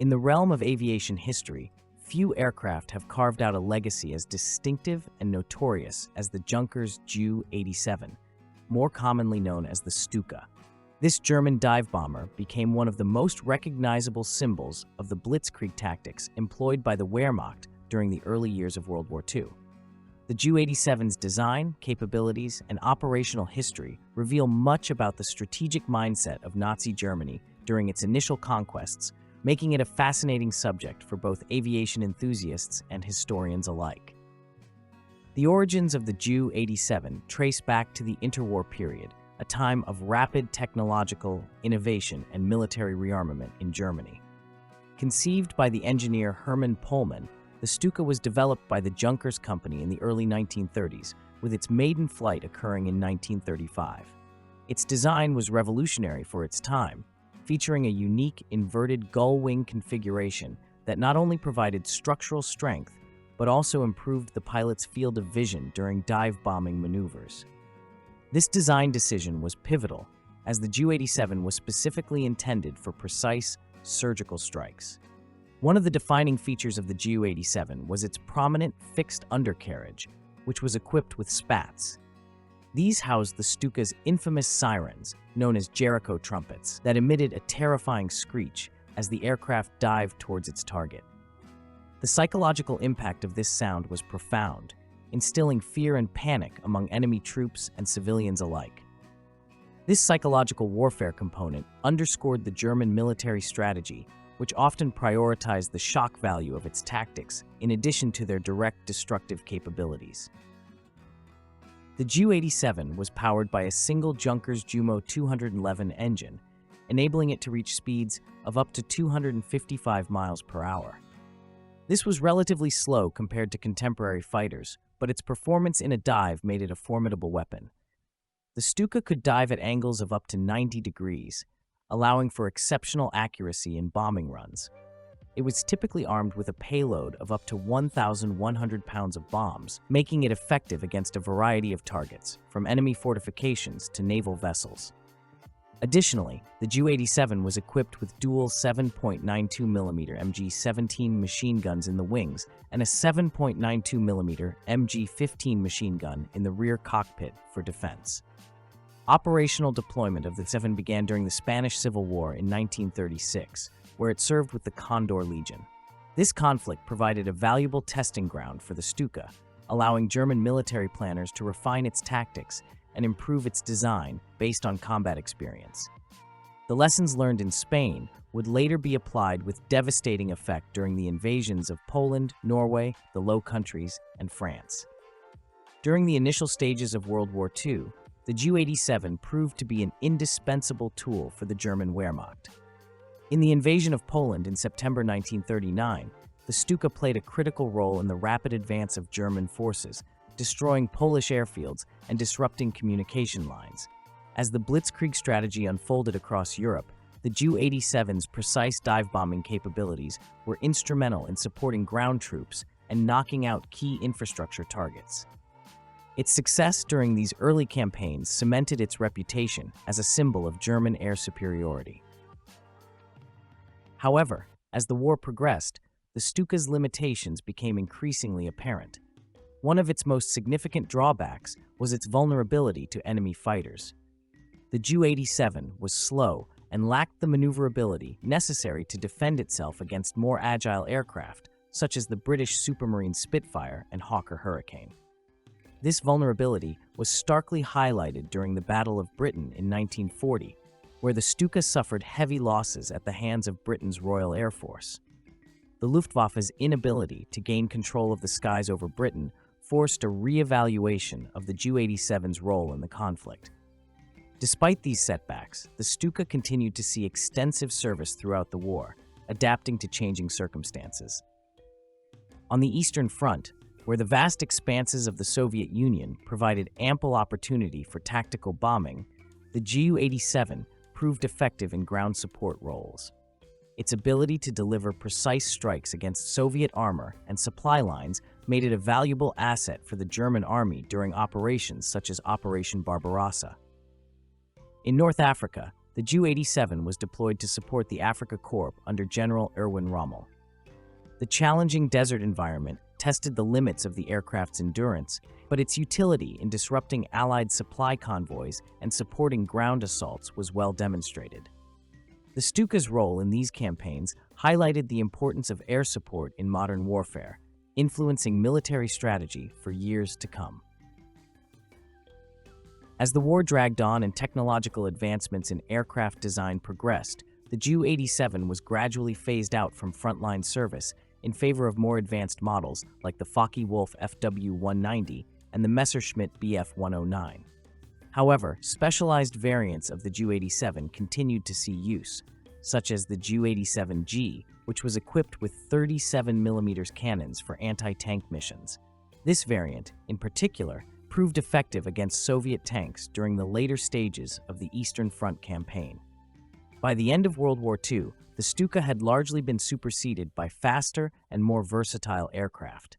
In the realm of aviation history, few aircraft have carved out a legacy as distinctive and notorious as the Junkers Ju-87, more commonly known as the Stuka. This German dive bomber became one of the most recognizable symbols of the Blitzkrieg tactics employed by the Wehrmacht during the early years of World War II. The Ju-87's design, capabilities, and operational history reveal much about the strategic mindset of Nazi Germany during its initial conquests, making it a fascinating subject for both aviation enthusiasts and historians alike. The origins of the Ju-87 trace back to the interwar period, a time of rapid technological innovation and military rearmament in Germany. Conceived by the engineer Hermann Pohlmann, the Stuka was developed by the Junkers Company in the early 1930s, with its maiden flight occurring in 1935. Its design was revolutionary for its time, featuring a unique inverted gull-wing configuration that not only provided structural strength, but also improved the pilot's field of vision during dive bombing maneuvers. This design decision was pivotal, as the Ju-87 was specifically intended for precise, surgical strikes. One of the defining features of the Ju-87 was its prominent fixed undercarriage, which was equipped with spats. These housed the Stuka's infamous sirens, known as Jericho trumpets, that emitted a terrifying screech as the aircraft dived towards its target. The psychological impact of this sound was profound, instilling fear and panic among enemy troops and civilians alike. This psychological warfare component underscored the German military strategy, which often prioritized the shock value of its tactics in addition to their direct destructive capabilities. The Ju-87 was powered by a single Junkers Jumo 211 engine, enabling it to reach speeds of up to 255 miles per hour. This was relatively slow compared to contemporary fighters, but its performance in a dive made it a formidable weapon. The Stuka could dive at angles of up to 90 degrees, allowing for exceptional accuracy in bombing runs. It was typically armed with a payload of up to 1,100 pounds of bombs, making it effective against a variety of targets, from enemy fortifications to naval vessels. Additionally, the Ju-87 was equipped with dual 7.92mm MG-17 machine guns in the wings and a 7.92mm MG-15 machine gun in the rear cockpit for defense. Operational deployment of the 7 began during the Spanish Civil War in 1936, where it served with the Condor Legion. This conflict provided a valuable testing ground for the Stuka, allowing German military planners to refine its tactics and improve its design based on combat experience. The lessons learned in Spain would later be applied with devastating effect during the invasions of Poland, Norway, the Low Countries, and France. During the initial stages of World War II, the Ju-87 proved to be an indispensable tool for the German Wehrmacht. In the invasion of Poland in September 1939, the Stuka played a critical role in the rapid advance of German forces, destroying Polish airfields and disrupting communication lines. As the Blitzkrieg strategy unfolded across Europe, the Ju-87's precise dive bombing capabilities were instrumental in supporting ground troops and knocking out key infrastructure targets. Its success during these early campaigns cemented its reputation as a symbol of German air superiority. However, as the war progressed, the Stuka's limitations became increasingly apparent. One of its most significant drawbacks was its vulnerability to enemy fighters. The Ju-87 was slow and lacked the maneuverability necessary to defend itself against more agile aircraft, such as the British Supermarine Spitfire and Hawker Hurricane. This vulnerability was starkly highlighted during the Battle of Britain in 1940, where the Stuka suffered heavy losses at the hands of Britain's Royal Air Force. The Luftwaffe's inability to gain control of the skies over Britain forced a re-evaluation of the Ju-87's role in the conflict. Despite these setbacks, the Stuka continued to see extensive service throughout the war, adapting to changing circumstances. On the Eastern Front, where the vast expanses of the Soviet Union provided ample opportunity for tactical bombing, the Ju-87 proved effective in ground support roles. Its ability to deliver precise strikes against Soviet armor and supply lines made it a valuable asset for the German army during operations such as Operation Barbarossa. In North Africa, the Ju-87 was deployed to support the Afrika Korps under General Erwin Rommel. The challenging desert environment tested the limits of the aircraft's endurance, but its utility in disrupting Allied supply convoys and supporting ground assaults was well demonstrated. The Stuka's role in these campaigns highlighted the importance of air support in modern warfare, influencing military strategy for years to come. As the war dragged on and technological advancements in aircraft design progressed, the Ju-87 was gradually phased out from frontline service in favor of more advanced models like the Focke-Wulf FW-190 and the Messerschmitt Bf-109. However, specialized variants of the Ju-87 continued to see use, such as the Ju-87G, which was equipped with 37mm cannons for anti-tank missions. This variant, in particular, proved effective against Soviet tanks during the later stages of the Eastern Front campaign. By the end of World War II, the Stuka had largely been superseded by faster and more versatile aircraft.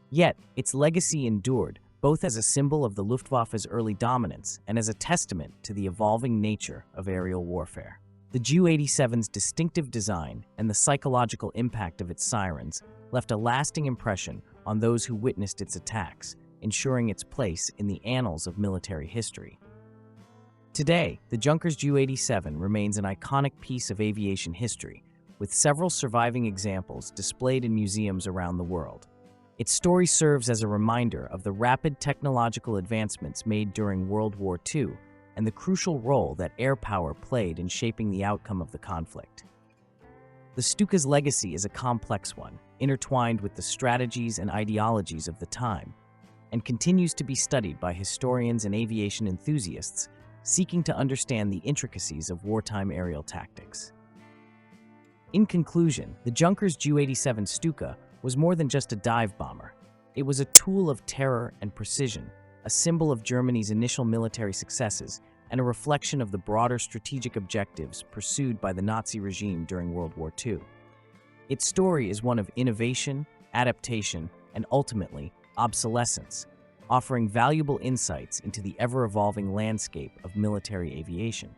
Yet, its legacy endured, both as a symbol of the Luftwaffe's early dominance and as a testament to the evolving nature of aerial warfare. The Ju-87's distinctive design and the psychological impact of its sirens left a lasting impression on those who witnessed its attacks, ensuring its place in the annals of military history. Today, the Junkers Ju-87 remains an iconic piece of aviation history, with several surviving examples displayed in museums around the world. Its story serves as a reminder of the rapid technological advancements made during World War II and the crucial role that air power played in shaping the outcome of the conflict. The Stuka's legacy is a complex one, intertwined with the strategies and ideologies of the time, and continues to be studied by historians and aviation enthusiasts seeking to understand the intricacies of wartime aerial tactics. In conclusion, the Junkers Ju-87 Stuka was more than just a dive bomber. It was a tool of terror and precision, a symbol of Germany's initial military successes, and a reflection of the broader strategic objectives pursued by the Nazi regime during World War II. Its story is one of innovation, adaptation, and ultimately, obsolescence, offering valuable insights into the ever-evolving landscape of military aviation.